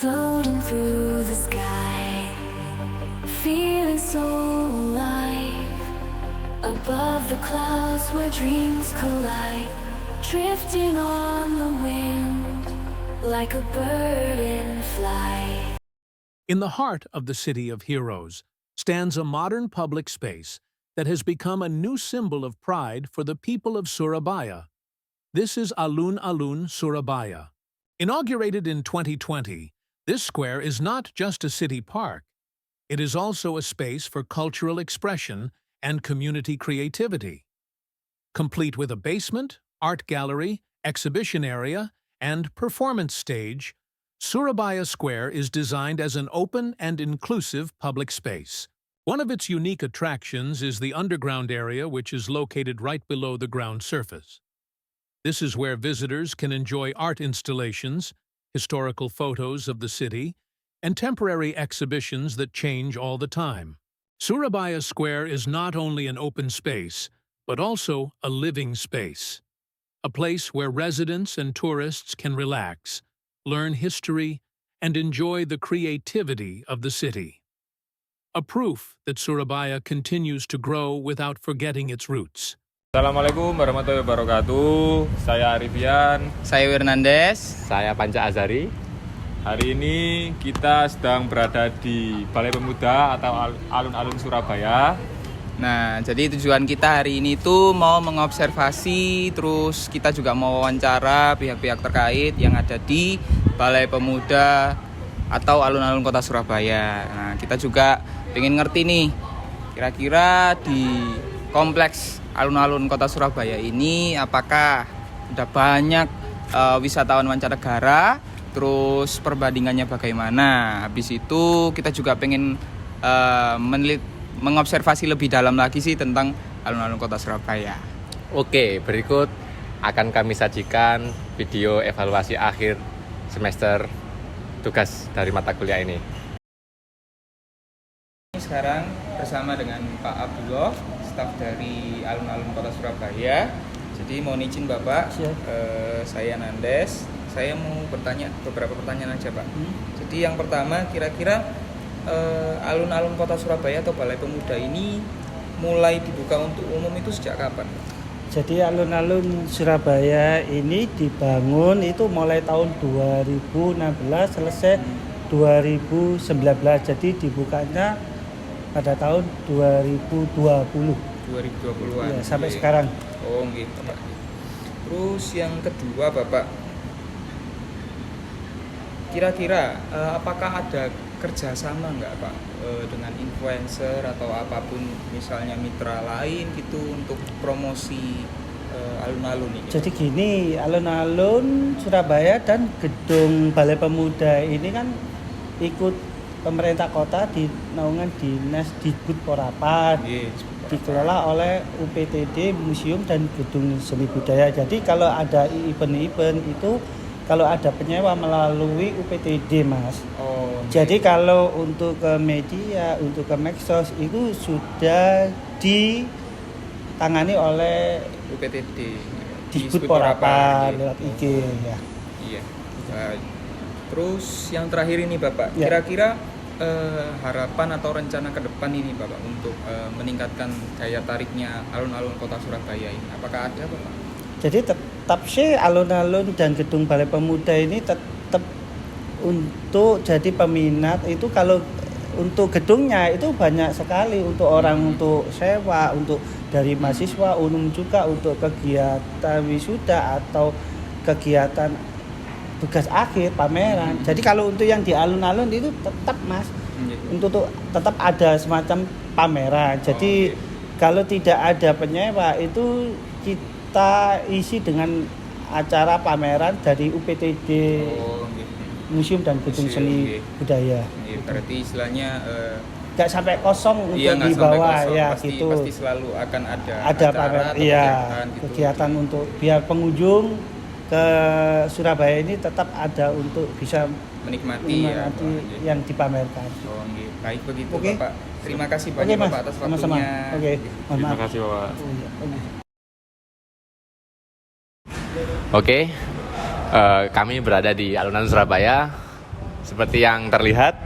floating through the sky, feeling so alive, above the clouds where dreams collide, drifting on the wind like a bird in flight. In the heart of the City of Heroes stands a modern public space that has become a new symbol of pride for the people of Surabaya. This is Alun-Alun, Surabaya. Inaugurated in 2020, this square is not just a city park. It is also a space for cultural expression and community creativity. Complete with a basement, art gallery, exhibition area, and performance stage, Surabaya Square is designed as an open and inclusive public space. One of its unique attractions is the underground area, which is located right below the ground surface. This is where visitors can enjoy art installations, historical photos of the city, and temporary exhibitions that change all the time. Surabaya Square is not only an open space, but also a living space. A place where residents and tourists can relax, learn history, and enjoy the creativity of the city. A proof that Surabaya continues to grow without forgetting its roots. Assalamualaikum warahmatullahi wabarakatuh. Saya Arifian. Saya Hernandez. Saya Panca Azari. Hari ini kita sedang berada di Balai Pemuda atau Alun-Alun Surabaya. Nah, jadi tujuan kita hari ini tuh mau mengobservasi, terus kita juga mau wawancara pihak-pihak terkait yang ada di Balai Pemuda atau Alun-Alun Kota Surabaya. Nah, kita juga pengen ngerti nih, kira-kira di kompleks Alun-Alun Kota Surabaya ini apakah udah banyak wisatawan mancanegara, terus perbandingannya bagaimana. Habis itu kita juga pengen mengobservasi lebih dalam lagi sih tentang Alun-Alun Kota Surabaya. Oke, berikut akan kami sajikan video evaluasi akhir semester tugas dari mata kuliah ini. Sekarang bersama dengan Pak Abdullah, staf dari Alun-Alun Kota Surabaya. Jadi mohon izin Bapak, saya Nandes. Saya mau bertanya beberapa pertanyaan aja Pak. Jadi yang pertama, kira-kira Alun-Alun Kota Surabaya atau Balai Pemuda ini mulai dibuka untuk umum itu sejak kapan? Jadi Alun-Alun Surabaya ini dibangun itu mulai tahun 2016 selesai 2019. Jadi dibukanya pada tahun 2020. 2020-an. Ya, sampai sekarang. Oh, gitu Pak. Terus yang kedua Bapak, kira-kira apakah ada kerjasama nggak Pak dengan influencer atau apapun misalnya mitra lain gitu untuk promosi alun-alun ini? Jadi gini, Alun-Alun Surabaya dan gedung Balai Pemuda ini kan ikut pemerintah kota di naungan dinas Dikbud Porapat, dikelola oleh UPTD Museum dan Gedung Seni Budaya. Jadi kalau ada event-event itu kalau ada penyewa melalui UPTD Mas. Oh. Jadi kalau untuk ke media, untuk ke medsos itu sudah ditangani oleh UPTD Dikbud Porapat lewat IG ya. Iya. Terus yang terakhir ini Bapak, Ya. kira-kira harapan atau rencana ke depan ini Bapak untuk meningkatkan daya tariknya alun-alun Kota Surabaya ini, apakah ada Bapak? Jadi tetap sih alun-alun dan gedung Balai Pemuda ini tetap untuk jadi peminat itu. Kalau untuk gedungnya itu banyak sekali untuk orang untuk sewa, untuk dari mahasiswa, umum juga untuk kegiatan wisuda atau kegiatan tugas akhir pameran. Jadi kalau untuk yang di alun-alun itu tetap Mas, untuk tetap ada semacam pameran. Jadi kalau tidak ada penyewa itu kita isi dengan acara pameran dari UPTD Museum dan Gedung Seni Budaya. Berarti istilahnya nggak sampai kosong untuk dibawa ya pasti, gitu. Pasti selalu akan ada pameran, iya, kegiatan gitu. Untuk biar pengunjung ke Surabaya ini tetap ada untuk bisa menikmati yang dipamerkan. Oh, baik begitu Oke. Bapak. Terima kasih banyak Mas, Bapak atas sama-sama. waktunya. Oke, Terima kasih Bapak. Oke, kami berada di Alun-Alun Surabaya. seperti yang terlihat,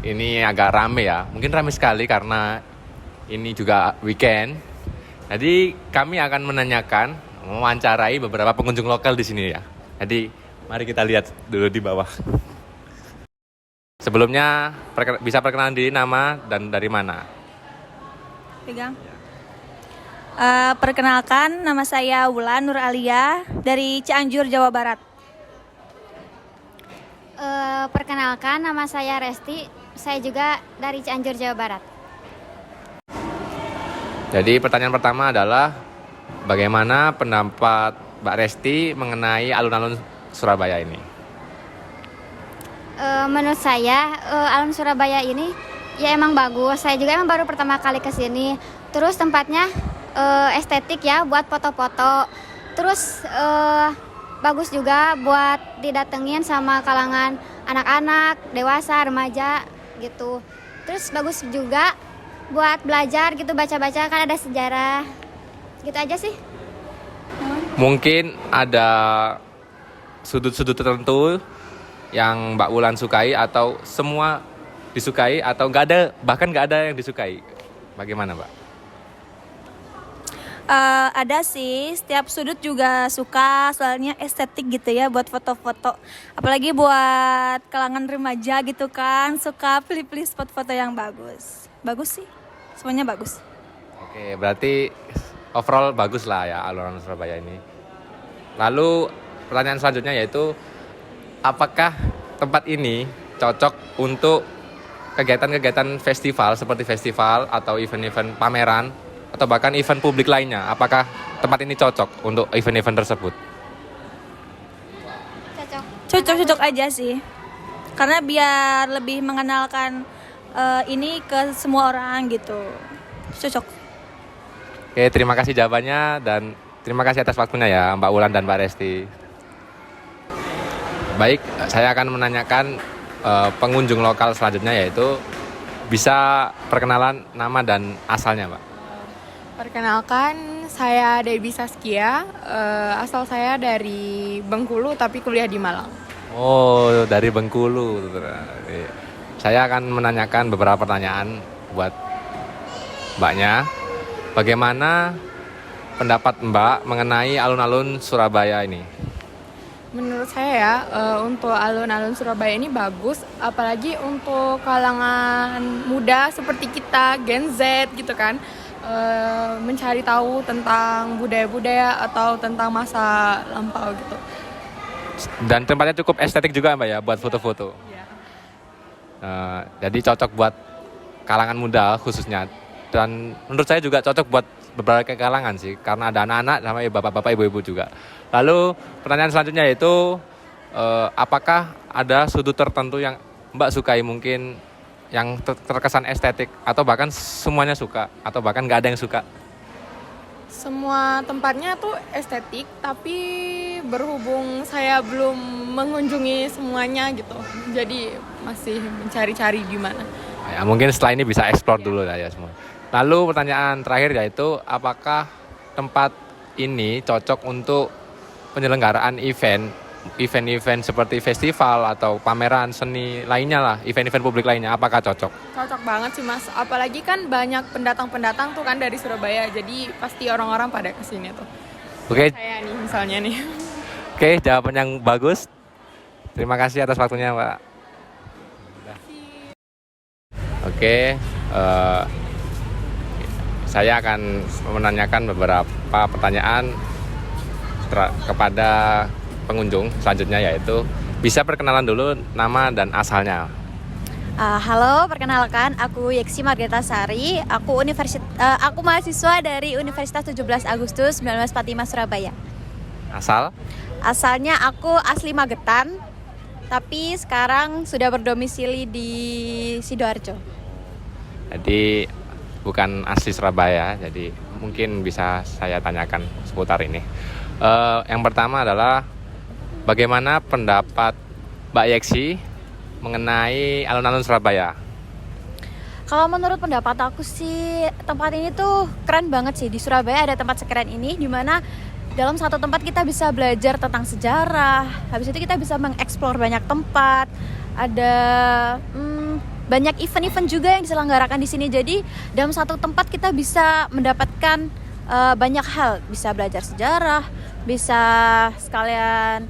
ini agak rame ya. Mungkin rame sekali karena ini juga weekend. Jadi kami akan menanyakan, mewawancarai beberapa pengunjung lokal di sini ya. Jadi mari kita lihat dulu di bawah. Sebelumnya bisa perkenalan diri, nama dan dari mana? Pegang. Perkenalkan, nama saya Wulan Nur Alia dari Cianjur, Jawa Barat. Perkenalkan, nama saya Resti, saya juga dari Cianjur, Jawa Barat. Jadi pertanyaan pertama adalah bagaimana pendapat Mbak Resti mengenai alun-alun Surabaya ini? Menurut saya, alun Surabaya ini ya emang bagus. Saya juga emang baru pertama kali ke sini. Terus tempatnya estetik ya buat foto-foto. Terus bagus juga buat didatengin sama kalangan anak-anak, dewasa, remaja gitu. Terus bagus juga buat belajar gitu, baca-baca, kan ada sejarah. Gitu aja sih. Mungkin ada sudut-sudut tertentu yang Mbak Wulan sukai atau semua disukai atau bahkan nggak ada yang disukai. Bagaimana, Mbak? Ada sih, setiap sudut juga suka, soalnya estetik gitu ya buat foto-foto. Apalagi buat kalangan remaja gitu kan, suka pilih-pilih spot foto yang bagus. Bagus sih, semuanya bagus. Oke, berarti overall bagus lah ya alun-alun Surabaya ini. Lalu pertanyaan selanjutnya yaitu, apakah tempat ini cocok untuk kegiatan-kegiatan festival seperti festival atau event-event pameran atau bahkan event publik lainnya? Apakah tempat ini cocok untuk event-event tersebut? Cocok aja sih, karena biar lebih mengenalkan ini ke semua orang gitu. Cocok. Oke, terima kasih jawabannya dan terima kasih atas waktunya ya Mbak Wulan dan Mbak Resti. Baik, saya akan menanyakan pengunjung lokal selanjutnya, yaitu bisa perkenalan nama dan asalnya, Mbak. Perkenalkan, saya Debbie Saskia, asal saya dari Bengkulu tapi kuliah di Malang. Oh, dari Bengkulu. Saya akan menanyakan beberapa pertanyaan buat Mbaknya. Bagaimana pendapat Mbak mengenai alun-alun Surabaya ini? Menurut saya ya, untuk alun-alun Surabaya ini bagus, apalagi untuk kalangan muda seperti kita, Gen Z gitu kan. Mencari tahu tentang budaya-budaya atau tentang masa lampau gitu. Dan tempatnya cukup estetik juga Mbak ya buat foto-foto. Ya. Jadi cocok buat kalangan muda khususnya. Dan menurut saya juga cocok buat berbagai kalangan sih, karena ada anak-anak sama bapak-bapak, ibu-ibu juga. Lalu pertanyaan selanjutnya yaitu, apakah ada sudut tertentu yang Mbak sukai, mungkin yang terkesan estetik atau bahkan semuanya suka atau bahkan nggak ada yang suka? Semua tempatnya tuh estetik, tapi berhubung saya belum mengunjungi semuanya gitu, jadi masih mencari-cari di mana. Ya, mungkin setelah ini bisa explore dulu lah ya semua. Lalu pertanyaan terakhir yaitu, apakah tempat ini cocok untuk penyelenggaraan event seperti festival atau pameran seni lainnya lah, event-event publik lainnya, apakah cocok? Cocok banget sih Mas, apalagi kan banyak pendatang-pendatang tuh kan dari Surabaya, jadi pasti orang-orang pada kesini tuh. Oke. Saya nih misalnya nih. Oke, jawaban yang bagus. Terima kasih atas waktunya, Mbak. Oke, saya akan menanyakan beberapa pertanyaan kepada pengunjung selanjutnya, yaitu bisa perkenalan dulu nama dan asalnya. Halo, perkenalkan aku Yeksi Margareta Sari. Aku mahasiswa dari Universitas 17 Agustus 1945 Surabaya. Asal? Asalnya aku asli Magetan, tapi sekarang sudah berdomisili di Sidoarjo. Jadi bukan asli Surabaya, jadi mungkin bisa saya tanyakan seputar ini. Yang pertama adalah, bagaimana pendapat Mbak Yeksi mengenai alun-alun Surabaya? Kalau menurut pendapat aku sih, tempat ini tuh keren banget sih. Di Surabaya ada tempat sekeren ini, dimana dalam satu tempat kita bisa belajar tentang sejarah, habis itu kita bisa mengeksplor banyak tempat, ada banyak event-event juga yang diselenggarakan di sini. Jadi dalam satu tempat kita bisa mendapatkan banyak hal, bisa belajar sejarah, bisa sekalian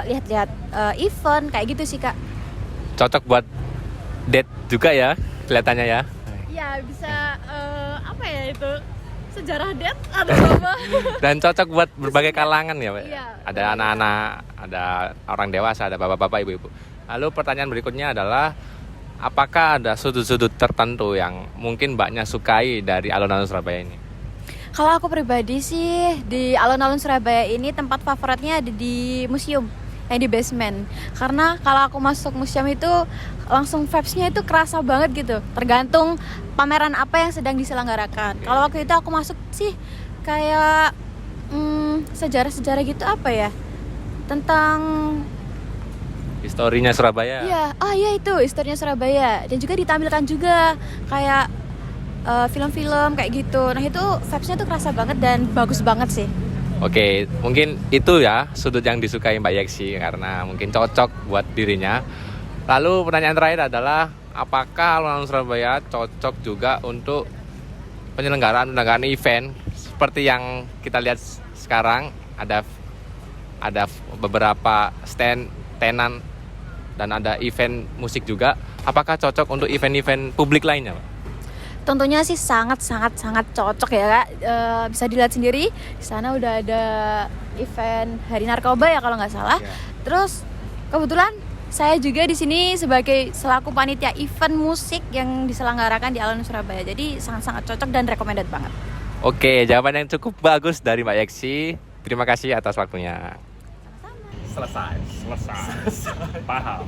lihat-lihat event kayak gitu sih Kak. Cocok buat date juga ya kelihatannya ya. Ya bisa apa ya itu sejarah date atau apa? Dan cocok buat berbagai kalangan ya Pak. Iya. Ada anak-anak, ada orang dewasa, ada bapak-bapak, ibu-ibu. Lalu pertanyaan berikutnya adalah apakah ada sudut-sudut tertentu yang mungkin Mbaknya sukai dari alun-alun Surabaya ini? Kalau aku pribadi sih di alun-alun Surabaya ini tempat favoritnya ada di museum yang di basement. Karena kalau aku masuk museum itu langsung vibes-nya itu kerasa banget gitu. Tergantung pameran apa yang sedang diselenggarakan. Kalau waktu itu aku masuk sih kayak sejarah-sejarah gitu apa ya? Tentang Historinya Surabaya. iya itu historinya Surabaya dan juga ditampilkan juga kayak film-film kayak gitu. Nah itu vibes-nya tuh kerasa banget dan bagus banget sih. Oke, mungkin itu ya sudut yang disukai Mbak Yeksi karena mungkin cocok buat dirinya. Lalu pertanyaan terakhir adalah apakah alun-alun Surabaya cocok juga untuk penyelenggaraan event seperti yang kita lihat sekarang ada beberapa tenan dan ada event musik juga. Apakah cocok untuk event-event publik lainnya, Pak? Tentunya sih sangat cocok ya Kak. Bisa dilihat sendiri di sana udah ada event Hari Narkoba ya kalau nggak salah. Ya. Terus kebetulan saya juga di sini sebagai selaku panitia event musik yang diselenggarakan di alun Surabaya. Jadi sangat cocok dan recommended banget. Oke, jawaban yang cukup bagus dari Mbak Yeksi. Terima kasih atas waktunya. Selesai. Paham.